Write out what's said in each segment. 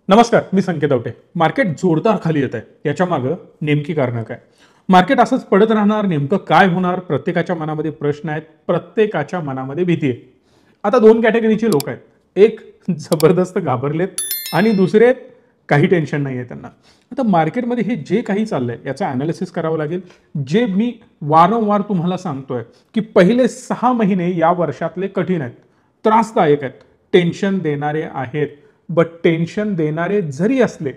नमस्कार, मी संकेत आवटे. मार्केट जोरदार खाली येत आहे. याच्या मागे नेमकी कारणं काय? मार्केट असंच पडत राहणार? नेमकं काय होणार? प्रत्येकाच्या मनामध्ये प्रश्न आहेत, प्रत्येकाच्या मनामध्ये भीती आहे. आता दोन कॅटेगरीचे लोक आहेत. एक जबरदस्त घाबरलेत आणि दुसरे काही टेन्शन नाही आहे त्यांना. आता मार्केटमध्ये हे जे काही चाललंय याचं ॲनालिसिस करावं लागेल. जे मी वारंवार तुम्हाला सांगतोय की पहिले 6 महिने या वर्षातले कठीण आहेत, त्रासदायक आहेत, टेन्शन देणारे आहेत. बट टेन्शन देणारे जरी असले,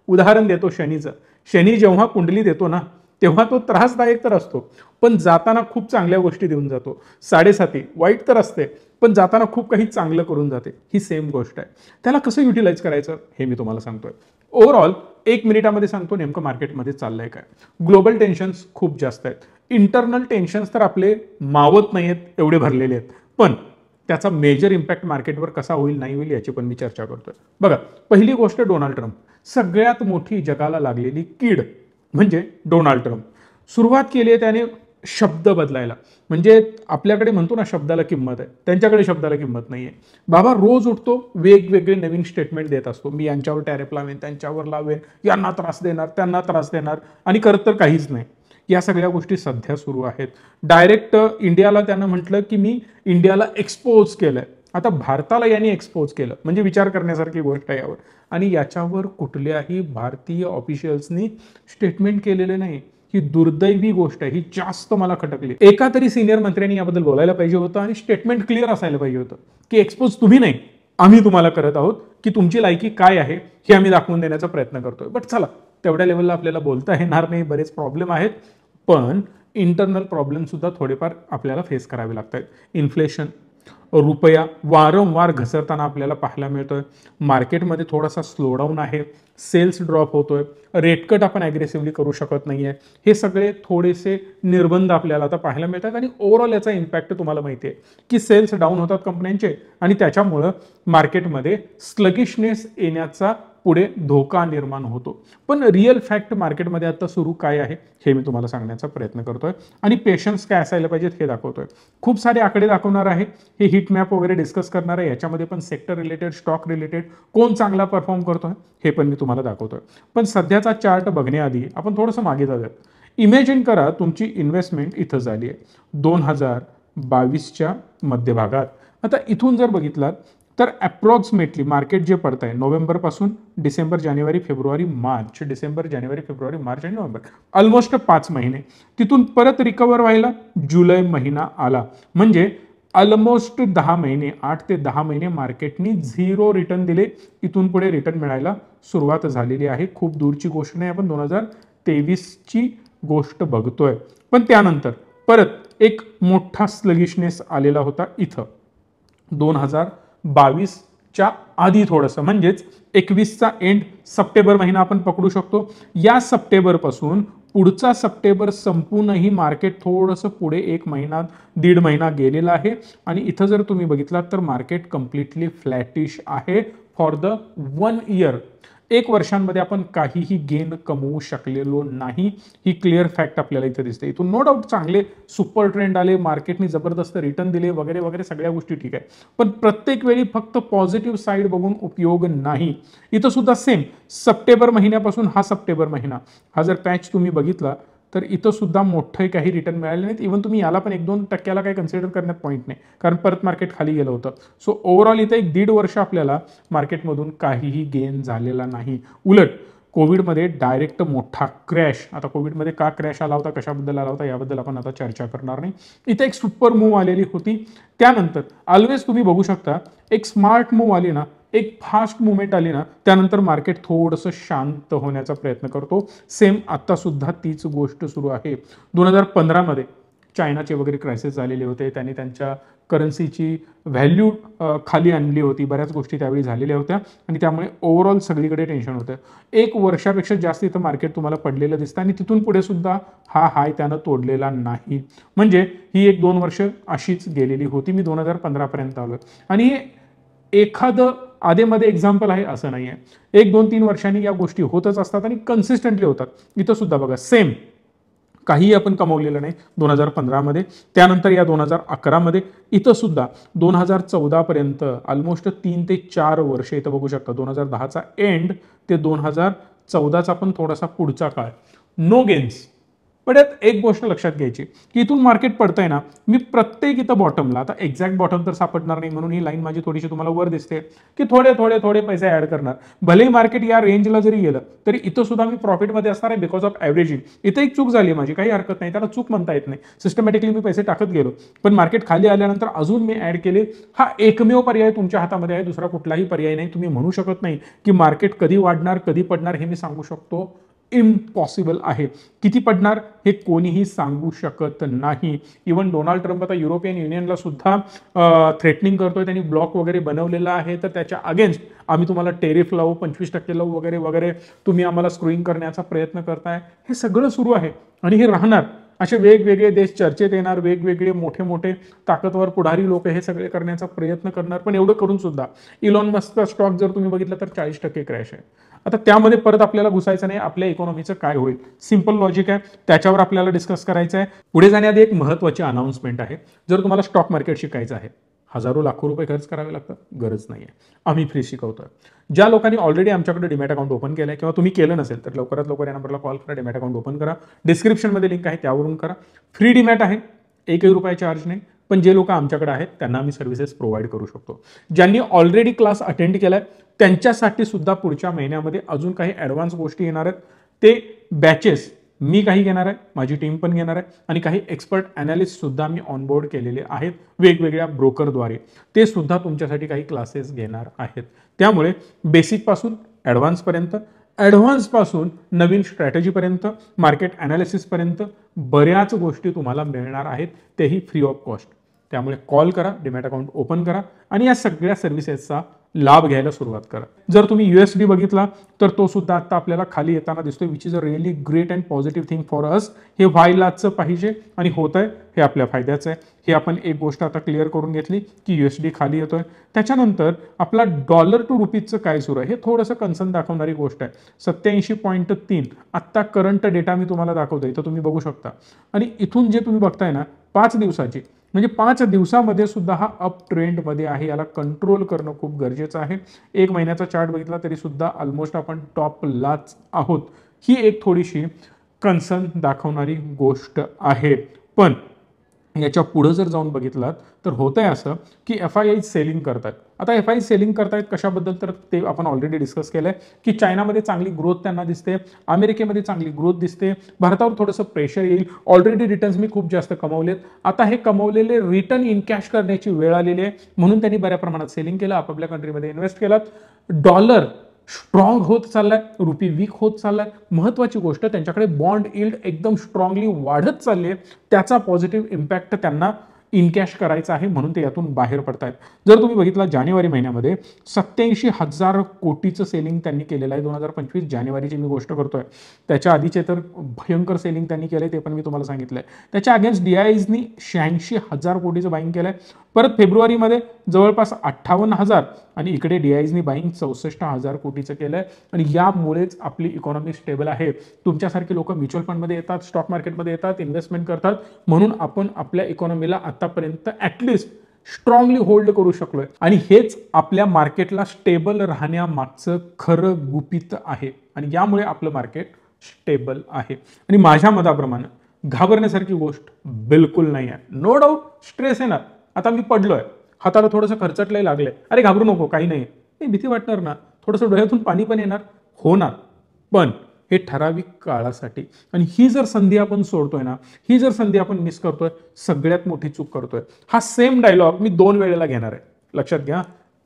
उदाहरण देतो शनीचं. शनी जेव्हा कुंडली देतो ना, तेव्हा तो त्रासदायक तर असतो, पण जाताना खूप चांगल्या गोष्टी देऊन जातो. 7.5 वाईट तर असते, पण जाताना खूप काही चांगलं करून जाते. ही सेम गोष्ट आहे. त्याला कसं युटिलाइज करायचं हे मी तुम्हाला सांगतोय. ओव्हरऑल 1 मिनिटामध्ये सांगतो नेमकं मार्केटमध्ये चाललंय काय. ग्लोबल टेन्शन्स खूप जास्त आहेत. इंटरनल टेन्शन्स तर आपले मावत नाही आहेत, एवढे भरलेले आहेत. पण त्याचा मेजर इम्पॅक्ट मार्केटवर कसा होईल नाही होईल याची पण मी चर्चा करतोय. बघा, पहिली गोष्ट डोनाल्ड ट्रम्प. सगळ्यात मोठी जगाला लागलेली कीड म्हणजे डोनाल्ड ट्रम्प. सुरुवात केली आहे त्याने शब्द बदलायला. म्हणजे आपल्याकडे म्हणतो ना शब्दाला किंमत आहे, त्यांच्याकडे शब्दाला किंमत नाही आहे. बाबा रोज उठतो, वेगवेगळे नवीन स्टेटमेंट देत असतो. मी यांच्यावर टॅरिफ लावेन, त्यांच्यावर लावेन, यांना त्रास देणार, त्यांना त्रास देणार, आणि करत तर काहीच नाही. या सगळ्या गोष्टी सध्या सुरू आहेत. डायरेक्ट इंडियाला त्यानं म्हटलं की मी इंडियाला एक्सपोज केलंय. आता भारताला यांनी एक्सपोज केलं म्हणजे विचार करण्यासारखी गोष्ट आहे यावर. आणि याच्यावर कुठल्याही भारतीय ऑफिशियल्सनी स्टेटमेंट केलेले नाही. ही दुर्दैवी गोष्ट आहे. ही जास्त मला खटकली. एका तरी सिनियर मंत्र्यांनी याबद्दल बोलायला पाहिजे होतं आणि स्टेटमेंट क्लिअर असायला पाहिजे होतं की एक्सपोज तुम्ही नाही, आम्ही तुम्हाला करत आहोत, की तुमची लायकी काय आहे हे आम्ही दाखवून देण्याचा प्रयत्न करतोय. बट चला, तेवढ्या लेवलला आपल्याला बोलता येणार नाही, बरेच प्रॉब्लेम आहेत. पण इंटरनल प्रॉब्लेम सुद्धा थोडेफार आपल्याला फेस करावे लागतात. इन्फ्लेशन, रुपया वारंवार घसरताना आपल्याला पाहायला मिळतोय. मार्केटमध्ये थोडासा स्लोडाऊन आहे, सेल्स ड्रॉप होतोय, रेट कट आपण ॲग्रेसिव्हली करू शकत नाहीये. हे सगळे थोडेसे निर्बंध आपल्याला आता पाहायला मिळतात. आणि ओव्हरऑल याचा इम्पॅक्ट तुम्हाला माहिती आहे की सेल्स डाऊन होतात कंपन्यांचे, आणि त्याच्यामुळं मार्केटमध्ये स्लगिशनेस येण्याचा पुढे धोका निर्माण होतो. पण रिअल फॅक्ट मार्केटमध्ये आता सुरू काय आहे हे मी तुम्हाला सांगण्याचा प्रयत्न करतोय, आणि पेशन्स काय असायला पाहिजेत हे दाखवतोय. खूप सारे आकडे दाखवणार आहे, हे हिट मॅप वगैरे डिस्कस करणार आहे. याच्यामध्ये पण सेक्टर रिलेटेड, स्टॉक रिलेटेड, कोण चांगला परफॉर्म करतोय हे पण मी तुम्हाला दाखवतोय. पण सध्याचा चार्ट बघण्याआधी आपण थोडंसं मागे जाऊयात. इमॅजिन करा तुमची इन्व्हेस्टमेंट इथं झाली आहे 2022च्या मध्यभागात. आता इथून जर बघितलात तर अप्रॉक्सिमेटली मार्केट जे पडत आहे नोव्हेंबरपासून डिसेंबर, जानेवारी, फेब्रुवारी, मार्च, डिसेंबर, जानेवारी, फेब्रुवारी, मार्च आणि नोव्हेंबर, ऑलमोस्ट 5 महिने. तिथून परत रिकवर व्हायला जुलै महिना आला. म्हणजे ऑलमोस्ट 10 महिने, 8 ते 10 महिने मार्केटनी 0 रिटर्न दिले. इथून पुढे रिटर्न मिळायला सुरुवात झालेली आहे. खूप दूरची गोष्ट नाही, आपण 2023ची गोष्ट बघतोय. पण त्यानंतर परत एक मोठा स्लगिशनेस आलेला होता इथं 2022च्या आधी थोडंसं, म्हणजेच 21चा एंड, सप्टेंबर महिना आपण पकडू शकतो. या सप्टेंबरपासून पुढचा सप्टेंबर संपूनही मार्केट थोडंसं पुढे 1 महिना, 1.5 महिना गेलेला आहे. आणि इथं जर तुम्ही बघितलात तर मार्केट कम्प्लिटली फ्लॅटिश आहे फॉर द 1 इयर. 1 वर्षांमध्ये आपण काहीही गेन कमवू शकलेलो नाही. ही क्लिअर फॅक्ट आपल्याला इथे दिसते. इथून नो डाऊट चांगले सुपर ट्रेंड आले, मार्केटने जबरदस्त रिटर्न दिले वगैरे वगैरे, सगळ्या गोष्टी ठीक आहे. पण प्रत्येक वेळी फक्त पॉझिटिव्ह साईड बघून उपयोग नाही. इथं सुद्धा सेम सप्टेंबर महिन्यापासून हा सप्टेंबर महिना, हा जर पॅच तुम्ही बघितला तर इथं सुद्धा मोठे काही रिटर्न मिळाले नाहीत. इव्हन तुम्ही याला पण 1-2% काही कन्सिडर करण्यात पॉईंट नाही, कारण परत मार्केट खाली गेलं होतं. सो ओव्हरऑल इथं 1.5 वर्ष आपल्याला मार्केटमधून काहीही गेन झालेला नाही. उलट कोविडमध्ये डायरेक्ट मोठा क्रॅश. आता कोविडमध्ये का क्रॅश आला होता, कशाबद्दल आला होता याबद्दल आपण आता चर्चा करणार नाही. इथे एक सुपर मूव्ह आलेली होती. त्यानंतर ऑलवेज तुम्ही बघू शकता एक स्मार्ट मूव्ह आली ना, एक फास्ट मुवमेंट आली ना, त्यानंतर मार्केट थोडंसं शांत होण्याचा प्रयत्न करतो. सेम आता सुद्धा तीच गोष्ट सुरू आहे. 2015मध्ये चायनाचे वगैरे क्रायसिस झालेले होते, त्यांनी त्यांच्या करन्सीची व्हॅल्यू खाली आणली होती, बऱ्याच गोष्टी त्यावेळी झालेल्या होत्या, आणि त्यामुळे ओव्हरऑल सगळीकडे टेन्शन होतं. 1 वर्षापेक्षा जास्त इथं मार्केट तुम्हाला पडलेलं दिसतं, आणि तिथून पुढे सुद्धा हा हाय त्यानं तोडलेला नाही. म्हणजे ही 1-2 वर्ष अशीच गेलेली होती. मी 2015 पर्यंत आलो, आणि एखादं आधेमध्ये एक्झाम्पल आहे असं नाही आहे. 1-2-3 वर्षांनी या गोष्टी होतच असतात आणि कन्सिस्टंटली होतात. इथं सुद्धा बघा सेम काहीही आपण कमवलेलं नाही 2015 मध्ये, त्यानंतर या 2011 मध्ये, इथं सुद्धा 2014 पर्यंत ऑलमोस्ट 3 ते 4 वर्ष इथं बघू शकता. 2010चा एंड ते 2014चा पण थोडासा पुढचा काळ, नो गेन्स. पण यात एक गोष्ट लक्षात घ्यायची की इथून मार्केट पडतंय ना, मी प्रत्येक इथं बॉटमला, आता एक्झॅक्ट बॉटम तर सापडणार नाही म्हणून ही लाईन माझी थोडीशी तुम्हाला वर दिसते की थोडे थोडे थोडे पैसे ऍड करणार. भलेही मार्केट या रेंजला जरी गेलं तरी इथं सुद्धा मी प्रॉफिटमध्ये असणार आहे बिकॉज ऑफ ॲव्हरेजिंग. इथं एक चूक झाली माझी, काही हरकत नाही, त्याला चूक म्हणता येत नाही. सिस्टमॅटिकली मी पैसे टाकत गेलो, पण मार्केट खाली आल्यानंतर अजून मी ऍड केले. हा एकमेव पर्याय तुमच्या हातामध्ये आहे, दुसरा कुठलाही पर्याय नाही. तुम्ही म्हणू शकत नाही की मार्केट कधी वाढणार कधी पडणार हे मी सांगू शकतो, इम्पॉसिबल आहे. किती पडणार हे कोणीही सांगू शकत नाही. इवन डोनाल्ड ट्रम्प आता युरोपियन युनियनला सुद्धा थ्रेटनिंग करतोय, त्यांनी ब्लॉक वगैरे बनवलेला आहे, तर त्याच्या अगेन्स्ट आम्ही तुम्हाला टेरिफ लावू, 25% लावू वगैरे वगैरे, तुम्ही आम्हाला स्क्रूइंग करण्याचा प्रयत्न करताय, हे सगळं सुरू आहे आणि हे राहणार. असे वेगवेगळे देश चर्चेत येणार, वेगवेगळे मोठे मोठे ताकदवर पुढारी लोक हे सगळे करण्याचा प्रयत्न करणार. पण एवढं करून सुद्धा इलॉन मस्कचा स्टॉक जर तुम्ही बघितलं तर 40% क्रॅश आहे. आता त्यामध्ये परत आपल्याला घुसायचं नाही, आपल्या इकॉनॉमीचं काय होईल, सिंपल लॉजिक आहे, त्याच्यावर आपल्याला डिस्कस करायचं आहे. पुढे जाण्याआधी एक महत्त्वाची अनाउन्समेंट आहे. जर तुम्हाला स्टॉक मार्केट शिकायचं आहे, हजारो लाखो रुपये खर्च करावे लागतात, गरज नाही आहे. आम्ही फ्री शिकवतोय. ज्या लोकांनी ऑलरेडी आमच्याकडे डीमॅट अकाउंट ओपन केलं आहे किंवा तुम्ही केलं नसेल तर लवकरात लवकर या नंबरला कॉल करा, डीमॅट अकाउंट ओपन करा. डिस्क्रिप्शनमध्ये लिंक आहे त्यावरून करा. फ्री डीमॅट आहे, एकही रुपये चार्ज नाही. पण जे लोक आमच्याकडे आहेत त्यांना आम्ही सर्व्हिसेस प्रोव्हाइड करू शकतो. ज्यांनी ऑलरेडी क्लास अटेंड केलाय त्यांच्यासाठी सुद्धा पुढच्या महिन्यामध्ये अजून काही ॲडव्हान्स गोष्टी येणार आहेत. ते बॅचेस मी काही घेणार आहे, माझी टीम पण घेणार आहे आणि काही एक्सपर्ट ॲनालिस्ट सुद्धा मी ऑनबोर्ड केलेले आहेत वेगवेगळ्या ब्रोकरद्वारे. ते सुद्धा तुमच्यासाठी काही क्लासेस घेणार आहेत. त्यामुळे बेसिकपासून ॲडव्हान्सपर्यंत, ॲडव्हान्सपासून नवीन स्ट्रॅटेजीपर्यंत, मार्केट ॲनालिसिसपर्यंत बऱ्याच गोष्टी तुम्हाला मिळणार आहेत, तेही फ्री ऑफ कॉस्ट. त्यामुळे कॉल करा, डीमॅट अकाउंट ओपन करा आणि या सगळ्या सर्व्हिसेसचा लाभ घ्यायला सुरुवात करा. जर तुम्ही USD बघितला तर तो सुद्धा आता आपल्याला खाली येताना दिसतोय, which is a really great and positive thing for us. हे व्हायलाच पाहिजे आणि होत आहे, हे आपल्या फायद्याचं आहे. हे आपण एक गोष्ट आता क्लिअर करून घेतली की USD खाली येतोय. त्याच्यानंतर आपला डॉलर टू रुपीजचं काय सुरू आहे हे थोडंसं कन्सर्न दाखवणारी गोष्ट आहे. 87.3 आत्ता करंट डेटा मी तुम्हाला दाखवतोय, तर तुम्ही बघू शकता. आणि इथून जे तुम्ही बघताय ना 5 दिवसाची, म्हणजे 5 दिवसामध्ये सुद्धा हा अप ट्रेंडमध्ये आहे. याला कंट्रोल करणं खूप गरजेचं आहे. 1 महिन्याचा चार्ट बघितला तरी सुद्धा ऑलमोस्ट आपण टॉपलाच आहोत. ही एक थोडीशी कन्सर्न दाखवणारी गोष्ट आहे. पण याच्या पुढे जर जाऊन बघितलात तर होतंय असं की FII सेलिंग करतात. आता FII सेलिंग करतायत कशाबद्दल, तर ते आपण ऑलरेडी डिस्कस केलंय की चायनामध्ये चांगली ग्रोथ त्यांना दिसते, अमेरिकेमध्ये चांगली ग्रोथ दिसते, भारतावर थोडंसं प्रेशर येईल. ऑलरेडी रिटर्न्स मी खूप जास्त कमवलेत, आता हे कमवलेले रिटर्न इन कॅश करण्याची वेळ आलेली आहे, म्हणून त्यांनी बऱ्या प्रमाणात सेलिंग केलं, आपापल्या कंट्रीमध्ये इन्व्हेस्ट केलं. डॉलर स्ट्रॉंग होत चाललाय, रुपी वीक होत चाललाय. महत्वाची गोष्ट, त्यांच्याकडे बॉन्ड यील्ड एकदम स्ट्रॉंगली वाढत चालली आहे. त्याचा पॉझिटिव्ह इम्पॅक्ट त्यांना इन कॅश करायचं आहे, म्हणून ते यातून बाहेर पडतायत. जर तुम्ही बघितला जानेवारी महिन्यामध्ये 87,000 कोटीचं सेलिंग त्यांनी केलेलं आहे. 2025 जानेवारीची मी गोष्ट करतोय. त्याच्या आधीचे तर भयंकर सेलिंग त्यांनी केलंय, ते पण मी तुम्हाला सांगितलंय. त्याच्या अगेन्स्ट DIIsनी 86,000 कोटीचं बाईंग केलंय. परत फेब्रुवारीमध्ये जवळपास 58,000 आणि इकडे DIIsनी बाईंग 64,000 कोटीचं केलंय. आणि यामुळेच आपली इकॉनॉमी स्टेबल आहे. तुमच्यासारखे लोक म्युच्युअल फंडमध्ये येतात, स्टॉक मार्केटमध्ये येतात, इन्व्हेस्टमेंट करतात, म्हणून आपण आपल्या इकॉनॉमीला आतापर्यंत ॲटलिस्ट स्ट्रॉंगली होल्ड करू शकलोय. आणि हेच आपल्या मार्केटला स्टेबल राहण्यामागचं खरं गुपित आहे आणि यामुळे आपलं मार्केट स्टेबल आहे. आणि माझ्या मताप्रमाणे घाबरण्यासारखी गोष्ट बिलकुल नाही आहे. नो डाऊट स्ट्रेस येणार, आता मी पडलोय, हाताला थोडंसं खरचटलंय, लागलंय, अरे घाबरू नको, काही नाही, भीती वाटणार ना, थोडंसं डोळ्यातून पाणी पण येणार, होणार. पण हे ठराविक काळासाठी. आणि ही जर संधी आपण सोडतोय ना, ही जर संधी आपण मिस करतोय, सगळ्यात मोठी चूक करतोय. हा सेम डायलॉग मी 2 वेळेला घेणार आहे, लक्षात घ्या.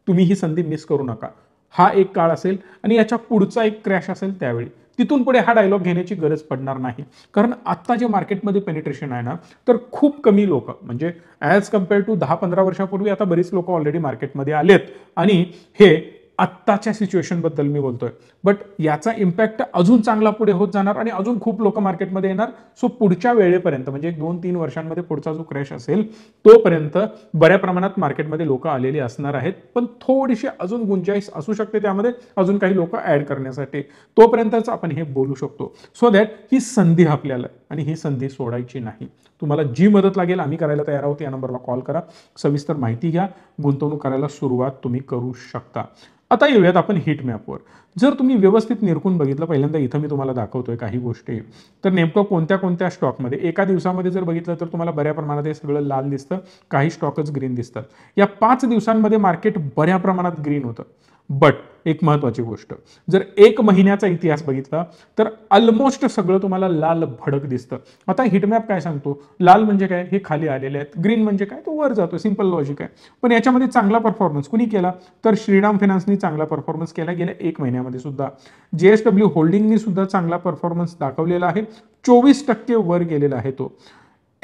तुम्ही ही संधी मिस करू नका. हा एक काळ असेल आणि याच्या पुढचा एक क्रॅश असेल त्यावेळी. तिथून पुढे हा डायलॉग घेण्याची गरज पडणार नाही, कारण आत्ता जे मार्केटमध्ये पेनिट्रेशन आहे ना, तर खूप कमी लोक, म्हणजे ॲज कम्पेअर टू 10-15 वर्षापूर्वी आता बरीच लोक ऑलरेडी मार्केटमध्ये आलेत आणि हे आत्ताच्या सिच्युएशन बद्दल मी बोलतोय, बट याचा इम्पॅक्ट अजून चांगला पुढे होत जाणार आणि अजून खूप लोक मार्केटमध्ये येणार. सो पुढच्या वेळेपर्यंत म्हणजे 2-3 वर्षांमध्ये पुढचा जो क्रॅश असेल तोपर्यंत बऱ्या प्रमाणात मार्केटमध्ये लोक आलेली असणार आहेत, पण थोडीशी अजून गुंजाईश असू शकते त्यामध्ये अजून काही लोक ऍड करण्यासाठी. तोपर्यंतच आपण हे बोलू शकतो. सो दॅट ही संधी आपल्याला आणि ही संधी सोडायची नाही. तुम्हाला जी मदत लागेल आम्ही करायला तयार आहोत. या नंबरला कॉल करा, सविस्तर माहिती घ्या, गुंतवणूक करायला सुरुवात तुम्ही करू शकता. आता येऊयात आपण हिट मॅपवर. जर तुम्ही व्यवस्थित निरखून बघितलं, पहिल्यांदा इथं मी तुम्हाला दाखवतोय काही गोष्टी, तर नेमकं कोणत्या कोणत्या स्टॉकमध्ये एका दिवसामध्ये जर बघितलं तर तुम्हाला बऱ्या प्रमाणात हे सगळं लाल दिसतं, काही स्टॉकच ग्रीन दिसतात. या 5 दिवसांमध्ये मार्केट बऱ्या प्रमाणात ग्रीन होतं. बट एक महत्वाची गोष्ट, जर 1 महिन्याचा इतिहास बघितला तर ऑलमोस्ट सगळं तुम्हाला लाल भडक दिसतं. आता हिटमॅप काय सांगतो, लाल म्हणजे काय, हे खाली आलेले आहेत, ग्रीन म्हणजे काय, तो वर जातो, सिंपल लॉजिक आहे. पण याच्यामध्ये चांगला परफॉर्मन्स कुणी केला, तर श्रीराम फायनान्सनी चांगला परफॉर्मन्स केला गेल्या 1 महिन्यामध्ये सुद्धा. JSW होल्डिंगनी सुद्धा चांगला परफॉर्मन्स दाखवलेला आहे, 24% वर गेलेला आहे तो.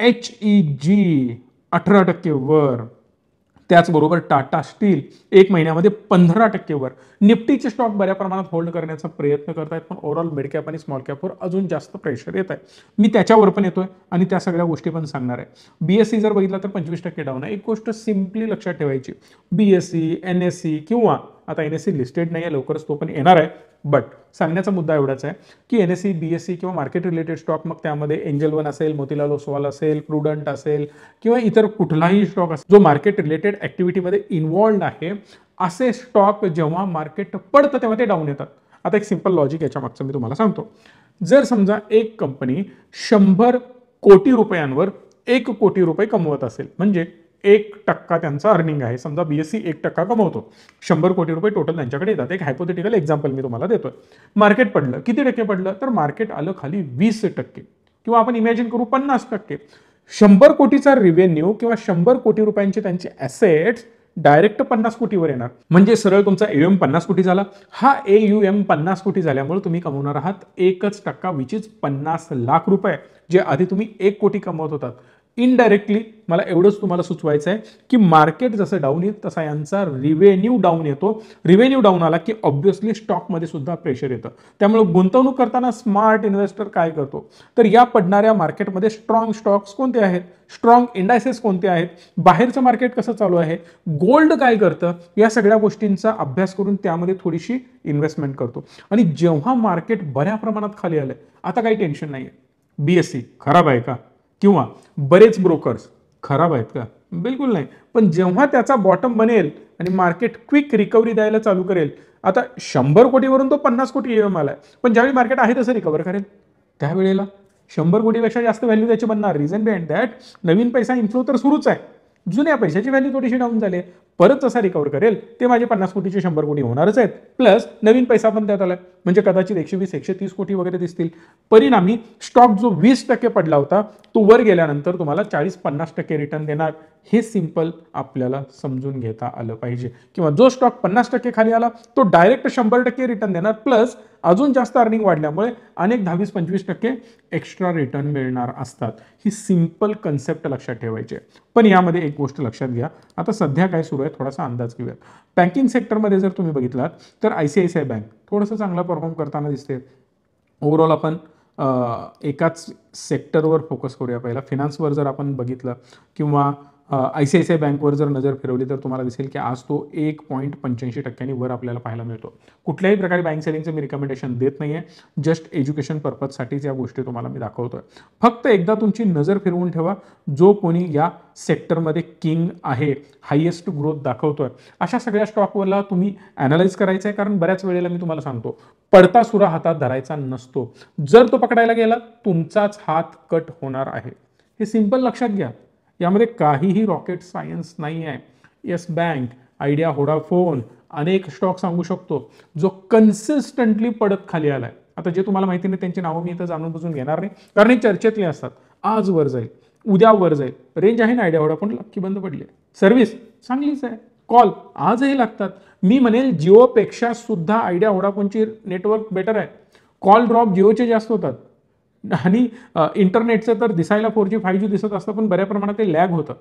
HEG 18% वर. त्याचबरोबर टाटा स्टील 1 महिन्यामध्ये 15% वर. निफ्टीचे स्टॉक बऱ्या प्रमाणात होल्ड करण्याचा प्रयत्न करतायत, पण ओव्हरऑल मिड कॅप आणि स्मॉल कॅपवर अजून जास्त प्रेशर येत आहे. मी त्याच्यावर पण येतोय आणि त्या सगळ्या गोष्टी पण सांगणार आहे. BSE जर बघितलं तर 25% डाऊन आहे. एक गोष्ट सिम्पली लक्षात ठेवायची, BSE, NSE किंवा आता NSE लिस्टेड नाही आहे, लवकरच तो पण येणार आहे, बट सांगण्याचा मुद्दा एवढाच आहे की NSE, BSE किंवा मार्केट रिलेटेड स्टॉक, मग त्यामध्ये एंजल वन असेल, मोतीलाल ओसवाल असेल, प्रुडंट असेल किंवा इतर कुठलाही स्टॉक असेल जो मार्केट रिलेटेड ऍक्टिव्हिटीमध्ये इन्व्हॉल्ड आहे, असे स्टॉक जेव्हा मार्केट पडतं तेव्हा ते डाऊन येतात. आता एक सिंपल लॉजिक याच्या मागचं मी तुम्हाला सांगतो. जर समजा एक कंपनी 100 कोटी रुपयांवर 1 कोटी रुपये कमवत असेल, म्हणजे 1% त्यांचा अर्निंग आहे, समजा BSE 1% कमवतो, 100 कोटी रुपये टोटल त्यांच्याकडे येतात. एक हायपोथेटिकल एक्झाम्पल मी तुम्हाला देतोय. मार्केट पडलं, किती टक्के पडलं, तर मार्केट आलं खाली 20% किंवा आपण इमॅजिन करू 50%. 100 कोटीचा रिव्हेन्यू किंवा 100 कोटी रुपयांचे त्यांचे ॲसेट्स डायरेक्ट 50 कोटीवर येणार. म्हणजे सरळ तुमचा AUM 50 कोटी झाला. हा AUM 50 कोटी झाल्यामुळे तुम्ही कमवणार आहात 1% विच इज 50 लाख रुपये, जे आधी तुम्ही 1 कोटी कमवत होतात. इनडायरेक्टली मला एवढंच तुम्हाला सुचवायचं आहे की मार्केट जसं डाऊन येत तसा यांचा रिव्हेन्यू डाऊन येतो. रिव्हेन्यू डाऊन आला की ऑब्व्हियसली स्टॉकमध्ये सुद्धा प्रेशर येतं. त्यामुळे गुंतवणूक करताना स्मार्ट इन्व्हेस्टर काय करतो, तर या पडणाऱ्या मार्केटमध्ये स्ट्रॉंग स्टॉक्स कोणते आहेत, स्ट्रॉंग इंडायसेस कोणते आहेत, बाहेरचं मार्केट कसं चालू आहे, गोल्ड काय करतं, या सगळ्या गोष्टींचा अभ्यास करून त्यामध्ये थोडीशी इन्व्हेस्टमेंट करतो. आणि जेव्हा मार्केट बऱ्या प्रमाणात खाली आलंय, आता काही टेन्शन नाही आहे. BSE खराब आहे का, किंवा बरेच ब्रोकर्स खराब आहेत का, बिलकुल नाही. पण जेव्हा त्याचा बॉटम बनेल आणि मार्केट क्विक रिकव्हरी द्यायला चालू करेल, आता 100 कोटीवरून तो 50 कोटी AUM आलाय, पण ज्यावेळी मार्केट आहे तसं रिकव्हर करेल, त्यावेळेला 100 कोटीपेक्षा जास्त व्हॅल्यू त्याची बनणार. रिझन बिहाइंड दॅट, नवीन पैसा इन्फ्लो तर सुरूच आहे, जुन्या पैशाची व्हॅल्यू थोडीशी डाऊन झाली, परत जसा रिकव्हर करेल ते माझे 50 कोटीचे 100 कोटी होणारच आहेत, प्लस नवीन पैसा पण त्यात आलाय, म्हणजे कदाचित 120-130 कोटी वगैरे दिसतील. परिणामी स्टॉक जो 20% पडला होता तो वर गेल्यानंतर तुम्हाला 40-50% रिटर्न देणार. हे सिंपल आपल्याला समजून घेता आलं पाहिजे. किंवा जो स्टॉक 50% खाली आला तो डायरेक्ट 100% रिटर्न देणार, प्लस अजून जास्त अर्निंग वाढल्यामुळे अनेक 10-20-25% एक्स्ट्रा रिटर्न मिळणार असतात. ही सिंपल कन्सेप्ट लक्षात ठेवायची आहे. पण यामध्ये एक गोष्ट लक्षात घ्या, आता सध्या काय सुरू आहे थोडासा अंदाज घेऊयात. बँकिंग सेक्टरमध्ये जर तुम्ही बघितलात तर ICICI बँक थोडंसं चांगला परफॉर्म करताना दिसते. ओव्हरऑल आपण एकाच सेक्टरवर फोकस करूया. पहिला फिनान्सवर जर आपण बघितलं किंवा ICICI बँकवर जर नजर फिरवली तर तुम्हाला दिसेल की आज तो 1.85% वर आपल्याला पाहायला मिळतो. कुठल्याही प्रकारे बँक सेलिंगचं मी रिकमेंडेशन देत नाहीये, जस्ट एज्युकेशन पर्पजसाठीच या गोष्टी तुम्हाला मी दाखवतोय. फक्त एकदा तुमची नजर फिरवून ठेवा, जो कोणी या सेक्टरमध्ये किंग आहे, हायेस्ट ग्रोथ दाखवतोय, अशा सगळ्या स्टॉकवरला तुम्ही अनालाइज करायचं आहे. कारण बऱ्याच वेळेला मी तुम्हाला सांगतो, पडता सुरा हातात धरायचा नसतो. जर तो पकडायला गेला तुमचाच हात कट होणार आहे. हे सिंपल लक्षात घ्या. यामध्ये काहीही रॉकेट सायन्स नाही आहे. येस बँक, आयडिया, व्होडाफोन, अनेक स्टॉक सांगू शकतो जो कन्सिस्टंटली पडत खाली आलाय. आता जे तुम्हाला माहिती नाही त्यांची नावं मी इथं जाणून बुजून घेणार नाही, कारण हे चर्चेतले असतात. आज वर जाईल, उद्या वर जाईल. रेंज आहे ना आयडिया, व्होडाफोन लक्की बंद पडली. सर्व्हिस चांगलीच आहे, कॉल आजही लागतात. मी म्हणेल जिओपेक्षा सुद्धा आयडिया व्होडाफोनची नेटवर्क बेटर आहे. कॉल ड्रॉप जिओचे जास्त होतात आणि इंटरनेटचं तर दिसायला 4G 5G दिसत असतं, पण बऱ्या प्रमाणात ते लॅग होतं.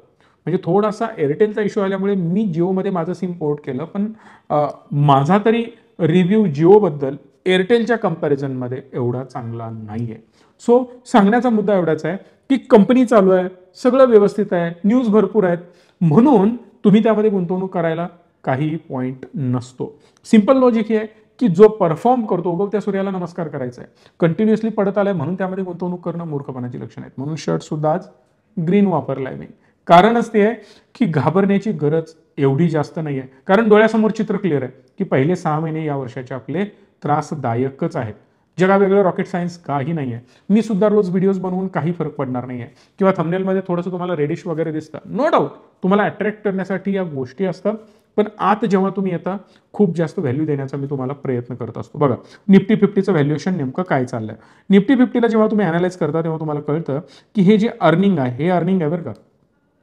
म्हणजे थोडासा एअरटेलचा इश्यू आल्यामुळे मी जिओमध्ये माझं सिम पोर्ट केलं, पण माझा तरी रिव्ह्यू जिओबद्दल एअरटेलच्या कंपॅरिझनमध्ये एवढा चांगला नाही आहे. सो सांगण्याचा मुद्दा एवढाच आहे की कंपनी चालू आहे, सगळं व्यवस्थित आहे, न्यूज भरपूर आहेत, म्हणून तुम्ही त्यामध्ये गुंतवणूक करायला काही पॉईंट नसतो. सिंपल लॉजिक हे आहे की जो परफॉर्म करतो उगवत्या सूर्याला नमस्कार करायचा आहे, कंटिन्युअसली पडत आलाय म्हणून त्यामध्ये गुंतवणूक करणं मूर्खपणाची लक्षणं आहेत. म्हणून शर्ट सुद्धा आज ग्रीन वापरलाय मी. कारणच ते आहे की घाबरण्याची गरज एवढी जास्त नाही आहे, कारण डोळ्यासमोर चित्र क्लिअर आहे की पहिले 6 महिने या वर्षाचे आपले त्रासदायकच आहेत. जगा वेगळं रॉकेट सायन्स काही नाही आहे. मी सुद्धा रोज व्हिडिओज बनवून काही फरक पडणार नाही आहे, किंवा थंबनेलमध्ये थोडंसं तुम्हाला रेडिश वगैरे दिसतं, नो डाऊट तुम्हाला अट्रॅक्ट करण्यासाठी या गोष्टी असतात, पण आत जेव्हा तुम्ही येता खूप जास्त व्हॅल्यू देण्याचा मी तुम्हाला प्रयत्न करत असतो. बघा निफ्टी 50चं व्हॅल्युएशन नेमकं काय चाललंय. निफ्टी 50ला जेव्हा तुम्ही अनालाइज करता तेव्हा तुम्हाला कळतं की हे जे अर्निंग आहे हे अर्निंग आहे बरं का,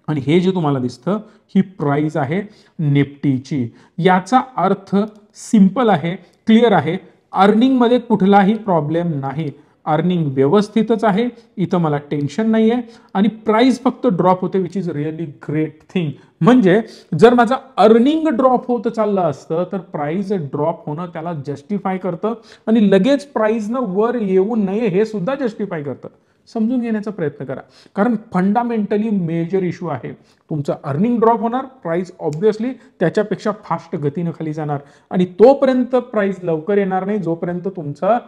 आणि हे जे तुम्हाला दिसतं ही प्राइस आहे निफ्टीची. याचा अर्थ सिंपल आहे, क्लिअर आहे, अर्निंगमध्ये कुठलाही प्रॉब्लेम नाही, अर्निंग व्यवस्थितच आहे, इथं मला टेन्शन नाही आहे, आणि प्राइस फक्त ड्रॉप होते which is really great thing. म्हणजे जर माझं अर्निंग ड्रॉप होत चाललं असतं तर प्राइस ड्रॉप होणं त्याला जस्टिफाय करतं, आणि लगेच प्राइसनं वर येऊ नये हे सुद्धा जस्टिफाय करतं. समजून घेण्याचा प्रयत्न करा, कारण फंडामेंटली मेजर इश्यू आहे. तुमचं अर्निंग ड्रॉप होणार, प्राइस ऑब्व्हियसली त्याच्यापेक्षा फास्ट गतीनं खाली जाणार, आणि तोपर्यंत प्राइस लवकर येणार नाही जोपर्यंत तुमचा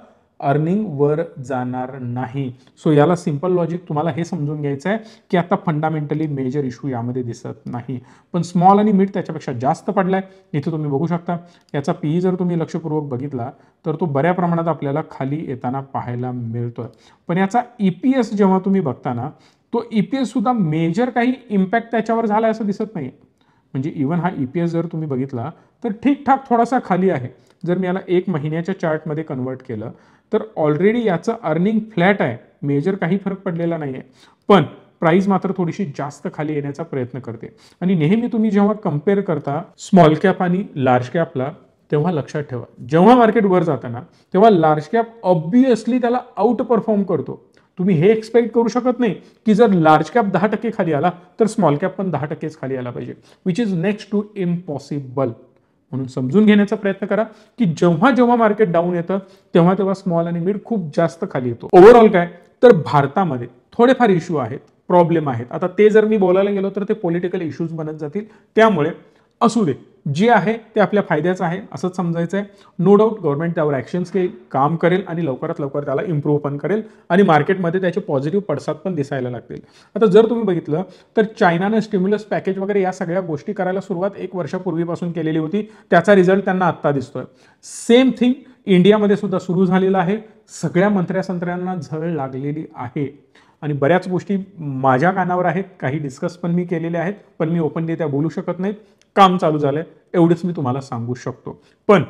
अर्निंग वर जाणार नाही. सो याला सिंपल लॉजिक तुम्हाला हे समजून घ्यायचं आहे की आता फंडामेंटली मेजर इश्यू यामध्ये दिसत नाही, पण स्मॉल आणि मिड त्याच्यापेक्षा जास्त पडलाय. इथे तुम्ही बघू शकता याचा पीई जर तुम्ही लक्षपूर्वक बघितला तर तो बऱ्या प्रमाणात आपल्याला खाली येताना पाहायला मिळतोय. पण याचा ईपीएस जेव्हा तुम्ही बघता ना, तो ईपीएस सुद्धा मेजर काही इम्पॅक्ट त्याच्यावर झाला असं दिसत नाही. म्हणजे इव्हन हा ईपीएस जर तुम्ही बघितला तर ठीकठाक थोडासा खाली आहे. जर मी याला 1 महिन्याच्या चार्टमध्ये कन्वर्ट केलं तर ऑलरेडी याचं अर्निंग फ्लॅट आहे, मेजर काही फरक पडलेला नाही आहे, पण प्राइस मात्र थोडीशी जास्त खाली येण्याचा प्रयत्न करते. आणि नेहमी तुम्ही जेव्हा कम्पेअर करता स्मॉल कॅप आणि लार्ज कॅपला, तेव्हा लक्षात ठेवा जेव्हा मार्केट वर जाताना तेव्हा लार्ज कॅप ऑब्व्हियसली त्याला आउट परफॉर्म करतो. तुम्ही हे एक्सपेक्ट करू शकत नाही की जर लार्ज कॅप 10% खाली आला तर स्मॉल कॅप पण 10%च खाली आला पाहिजे, which is next to impossible. म्हणून समजून घेण्याचा प्रयत्न करा की जेव्हा जेव्हा मार्केट डाऊन येतं तेव्हा तेव्हा स्मॉल आणि मिड खूप जास्त खाली येतो. ओव्हरऑल काय तर भारतामध्ये थोडेफार इश्यू आहेत, प्रॉब्लेम आहेत. आता ते जर मी बोलायला गेलो तर ते पॉलिटिकल इश्यूज बनत जातील, त्यामुळे असू दे, जे आहे ते आपल्या फायद्याचं आहे असंच समजायचं आहे. नो डाऊट गव्हर्नमेंट त्यावर ॲक्शन्स घेईल, काम करेल आणि लवकरात लवकर त्याला इम्प्रूव्ह पण करेल, आणि मार्केटमध्ये त्याचे पॉझिटिव्ह पडसाद पण दिसायला लागतील. आता जर तुम्ही बघितलं तर चायनानं स्टिम्युलस पॅकेज वगैरे या सगळ्या गोष्टी करायला सुरुवात 1 वर्षापूर्वीपासून केलेली होती, त्याचा रिझल्ट त्यांना आत्ता दिसतोय. सेम थिंग इंडियामध्ये सुद्धा सुरू झालेलं आहे. सगळ्या मंत्र्यांना झळ लागलेली आहे, आणि बऱ्याच गोष्टी माझ्या कानावर आहेत, काही डिस्कस पण मी केलेल्या आहेत, पण मी ओपनली त्या बोलू शकत नाहीत. काम चालू झालंय एवढंच मी तुम्हाला सांगू शकतो, पण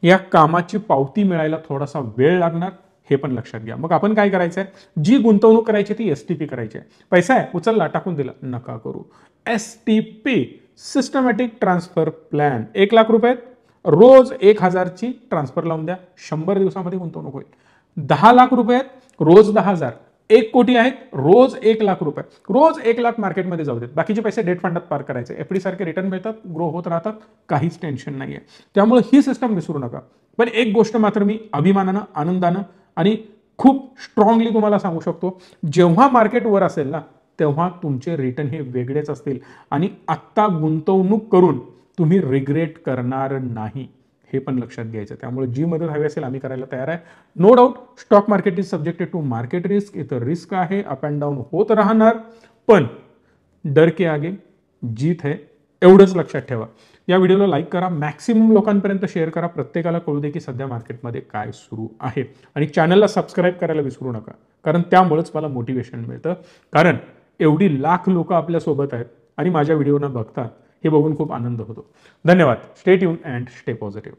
या कामाची पावती मिळायला थोडासा वेळ लागणार हे पण लक्षात घ्या. मग आपण काय करायचंय, जी गुंतवणूक करायची ती एसटीपी करायची आहे. पैसा आहे उचलला टाकून दिला, नका करू. STP systematic transfer plan, 1 lakh रुपये रोज 1000ची ट्रान्सफर लावून द्या, 100 दिवसामध्ये गुंतवणूक होईल. 10 लाख रुपये रोज 10,000, 1 कोटी आहेत रोज 1 लाख रुपये, रोज 1 लाख मार्केटमध्ये जाऊ देत, बाकीचे पैसे डेट फंडात पार करायचे, एफडी सारखे रिटर्न मिळतात, ग्रो होत राहतात, काहीच टेन्शन नाहीये. त्यामुळे ही सिस्टम विसरू नका. पण एक गोष्ट मात्र मी अभिमानानं, आनंदानं आणि खूप स्ट्रॉंगली तुम्हाला सांगू शकतो, जेव्हा मार्केट वर असेल ना तेव्हा तुमचे रिटर्न हे वेगळेच असतील, आणि आत्ता गुंतवणूक करून तुम्ही रिग्रेट करणार नाही, हे पण लक्षात घ्यायचं. त्यामुळे जी मदत हवी असेल आम्ही करायला तयार आहे. No doubt stock market is subjected to market risk, इथं रिस्क आहे, अप अँड डाऊन होत राहणार, पण डर के आगे जीत है, एवढंच लक्षात ठेवा. या व्हिडिओला लाईक करा, मॅक्सिमम लोकांपर्यंत शेअर करा, प्रत्येकाला कळू दे की सध्या मार्केटमध्ये काय सुरू आहे, आणि चॅनलला सबस्क्राईब करायला विसरू नका, कारण त्यामुळेच मला मोटिवेशन मिळतं, कारण एवढी लाख लोक आपल्यासोबत आहेत आणि माझ्या व्हिडिओना बघतात हे बघून खूप आनंद होतो. धन्यवाद. Stay tune and stay positive.